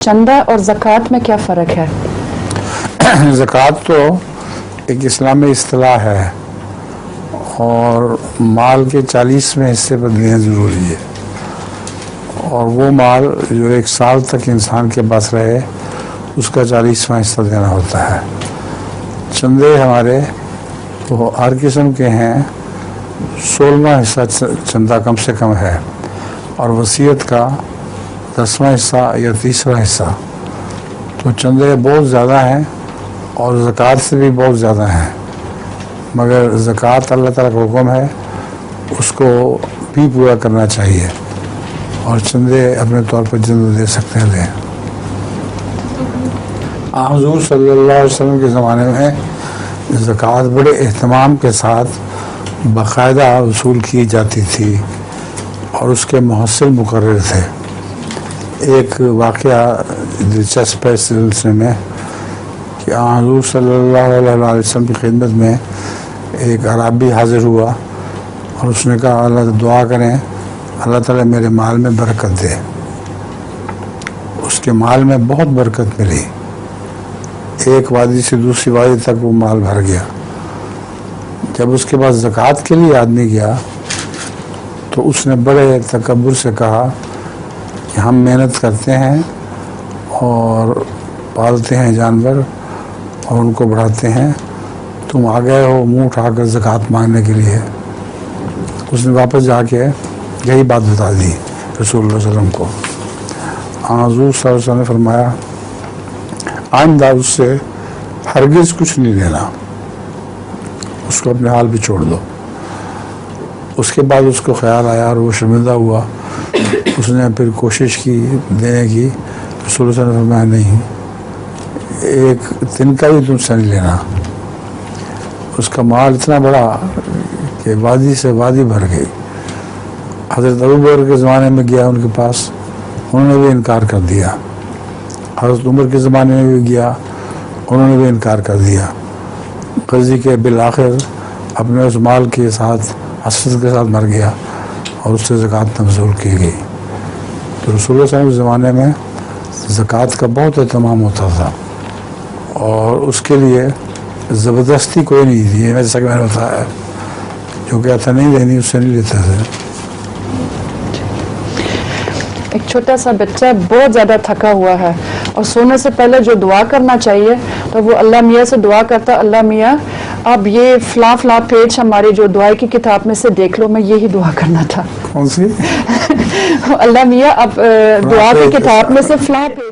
चंदा और ज़कात में क्या फ़र्क है? ज़कात तो एक इस्लामी इस्तिलाह है और माल के 40वें हिस्से पर देना ज़रूरी है, और वो माल जो 1 साल तक इंसान के पास रहे उसका 40वां हिस्सा देना होता है। चंदे हमारे तो हर किस्म के हैं, 16वां हिस्सा चंदा कम से कम है, और वसीयत का 10वां हिस्सा या 30वां हिस्सा। तो चंदे बहुत ज़्यादा हैं और ज़कात से भी बहुत ज़्यादा हैं, मगर ज़कात अल्लाह ताला का हुक्म है, उसको भी पूरा करना चाहिए, और चंदे अपने तौर पर जिन दे सकते हैं दें। हुज़ूर सल्लल्लाहु अलैहि वसल्लम के ज़माने में ज़कात बड़े एहतमाम के साथ बाकायदा वसूल की जाती थी और उसके मुहस्सिल मुकर्रर थे। एक वाक़या दिलचस्प है इस सिलसिले में कि हुज़ूर सल्लल्लाहु अलैहि वसल्लम की खिदमत में एक अराबी हाज़िर हुआ और उसने कहा, अल्लाह दुआ करें अल्लाह ताला मेरे माल में बरकत दे। उसके माल में बहुत बरकत मिली, एक वादी से दूसरी वादी तक वो माल भर गया। जब उसके पास ज़कात के लिए आदमी गया तो उसने बड़े तकब्बुर से कहा कि हम मेहनत करते हैं और पालते हैं जानवर और उनको बढ़ाते हैं, तुम आ गए हो मुँह उठाकर ज़कात मांगने के लिए। उसने वापस जाके यही बात बता दी रसूलुल्लाह सल्लल्लाहु अलैहि वसल्लम को। हुज़ूर सल्लल्लाहु अलैहि वसल्लम ने फरमाया, आइंदा उससे हरगिज़ कुछ नहीं देना, उसको अपने हाल पे छोड़ दो। उसके बाद उसको ख्याल आया और वो शर्मिंदा हुआ। उसने फिर कोशिश की देने की, रसूल सल्लल्लाहु अलैहि वसल्लम ने फरमाया नहीं, एक तिनका भी तुमसे नहीं लेना। उसका माल इतना बड़ा कि वादी से वादी भर गई। हज़रत अबू बकर के ज़माने में गया उनके पास, उन्होंने भी इनकार कर दिया। हज़रत उमर के ज़माने में भी गया, उन्होंने भी इनकार कर दिया। क़ज़ी के बिल आखिर अपने उस माल के साथ हसरत के साथ मर गया और उससे ज़कात वसूल की गई। तो रसूलुल्लाह सल्लल्लाहु अलैहि वसल्लम के ज़माने में ज़कात का बहुत एहतमाम होता था और उसके लिए ज़बरदस्ती कोई नहीं थी। जैसा कि मैंने बताया, जो कहता नहीं देनी उससे नहीं लेते थे। एक छोटा सा बच्चा बहुत ज़्यादा थका हुआ है और सोने से पहले जो दुआ करना चाहिए तो वो अल्लाह मियाँ से दुआ करता, अल्लाह मियाँ अब ये फ़ला पेज हमारी जो दुआ की किताब में से देख लो, मैं यही दुआ करना था। कौन सी? अल्लाह मियाँ अब दुआ की किताब में से फ़ला पेज